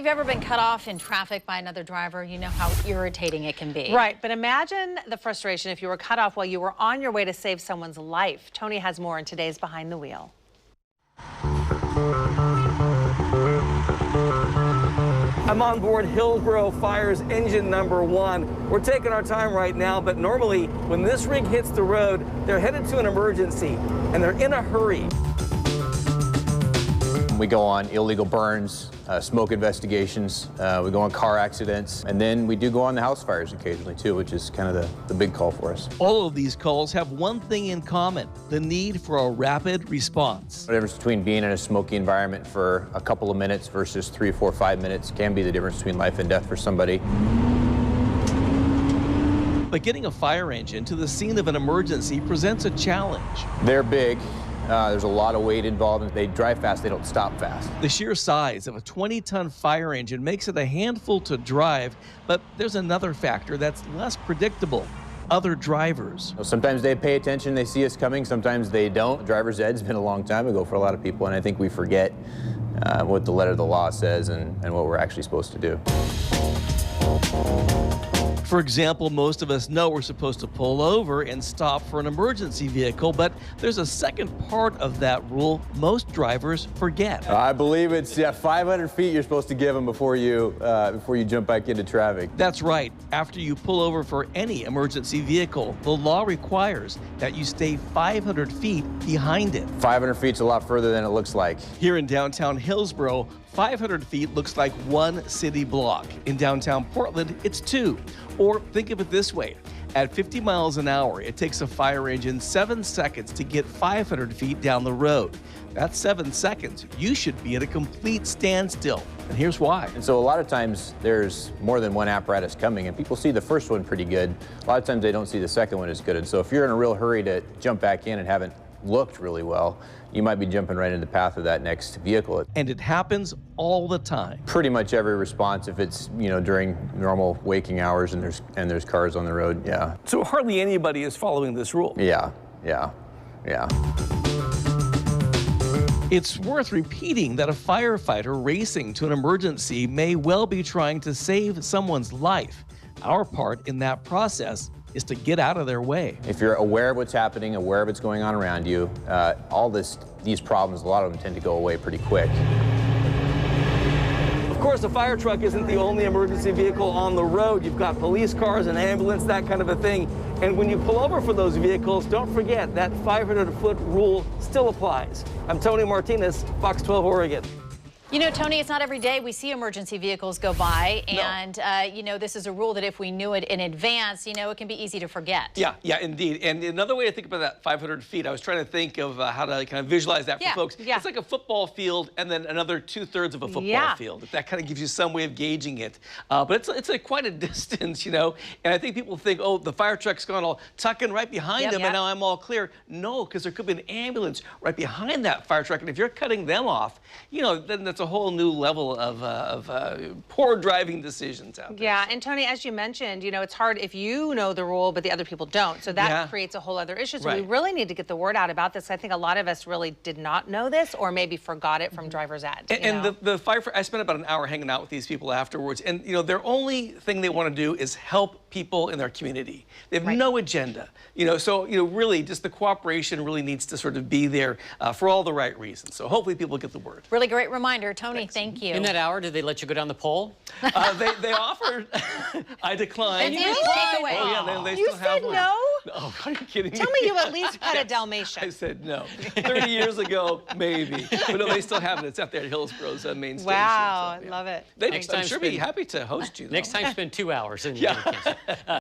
If you've ever been cut off in traffic by another driver, you know how irritating it can be. Right, but imagine the frustration if you were cut off while you were on your way to save someone's life. Tony has more in today's Behind the Wheel. I'm on board Hillsborough Fire's engine number 1. We're taking our time right now, but normally when this rig hits the road, they're headed to an emergency and they're in a hurry. We go on illegal burns, smoke investigations, we go on car accidents, and then we do go on the house fires occasionally too, which is kind of the big call for us. All of these calls have one thing in common: the need for a rapid response. The difference between being in a smoky environment for a couple of minutes versus 3, 4, 5 minutes can be the difference between life and death for somebody. But getting a fire engine to the scene of an emergency presents a challenge. They're big. There's a lot of weight involved, and they drive fast, they don't stop fast. The sheer size of a 20-ton fire engine makes it a handful to drive, but there's another factor that's less predictable: other drivers. Sometimes they pay attention, they see us coming, sometimes they don't. Driver's ed's been a long time ago for a lot of people, and I think we forget what the letter of the law says and what we're actually supposed to do. For example, most of us know we're supposed to pull over and stop for an emergency vehicle, but there's a second part of that rule most drivers forget. I believe it's 500 feet you're supposed to give them before you jump back into traffic. That's right. After you pull over for any emergency vehicle, the law requires that you stay 500 feet behind it. 500 feet's a lot further than it looks like. Here in downtown Hillsborough, 500 feet looks like one city block. In downtown Portland, it's 2. Or think of it this way: at 50 miles an hour, it takes a fire engine 7 seconds to get 500 feet down the road. That's 7 seconds. You should be at a complete standstill. And here's why. And so a lot of times there's more than one apparatus coming, and people see the first one pretty good. A lot of times they don't see the second one as good. And so if you're in a real hurry to jump back in and haven't looked really well, you might be jumping right into the path of that next vehicle. And it happens all the time. Pretty much every response, if it's during normal waking hours and there's cars on the road, yeah. So hardly anybody is following this rule. Yeah. It's worth repeating that a firefighter racing to an emergency may well be trying to save someone's life. Our part in that process is to get out of their way. If you're aware of what's happening, aware of what's going on around you, these problems, a lot of them tend to go away pretty quick. Of course, a fire truck isn't the only emergency vehicle on the road. You've got police cars, an ambulance, that kind of a thing. And when you pull over for those vehicles, don't forget that 500-foot rule still applies. I'm Tony Martinez, Fox 12 Oregon. You know, Tony, it's not every day we see emergency vehicles go by, and this is a rule that if we knew it in advance, it can be easy to forget. Yeah, indeed. And another way to think about that 500 feet, I was trying to think of how to kind of visualize that for folks. Yeah. It's like a football field and then another 2/3 of a football field. That kind of gives you some way of gauging it. But it's quite a distance, and I think people think, oh, the fire truck's gone, I'll tuck in right behind them and now I'm all clear. No, because there could be an ambulance right behind that fire truck, and if you're cutting them off, then that's a whole new level of poor driving decisions out there. Yeah, and Tony, as you mentioned, it's hard if you know the rule, but the other people don't. So that creates a whole other issue. So we really need to get the word out about this. I think a lot of us really did not know this, or maybe forgot it from driver's ed. And the firefighter, I spent about an hour hanging out with these people afterwards, and their only thing they want to do is help people in their community. They have no agenda. So really just the cooperation really needs to sort of be there for all the right reasons. So hopefully people get the word. Really great reminder, Tony. Thank you. In that hour, did they let you go down the pole? They offered. I declined. That's the takeaway. Oh, yeah, they You still have said one. no? Oh, are you kidding me? Tell me you at least pet a Dalmatian. I said no. 30 years ago, maybe. But no, they still have it. It's out there at Hillsborough's main station. Wow, So, I love it. They'd, I'm sure be happy to host you. Next time, spend 2 hours. And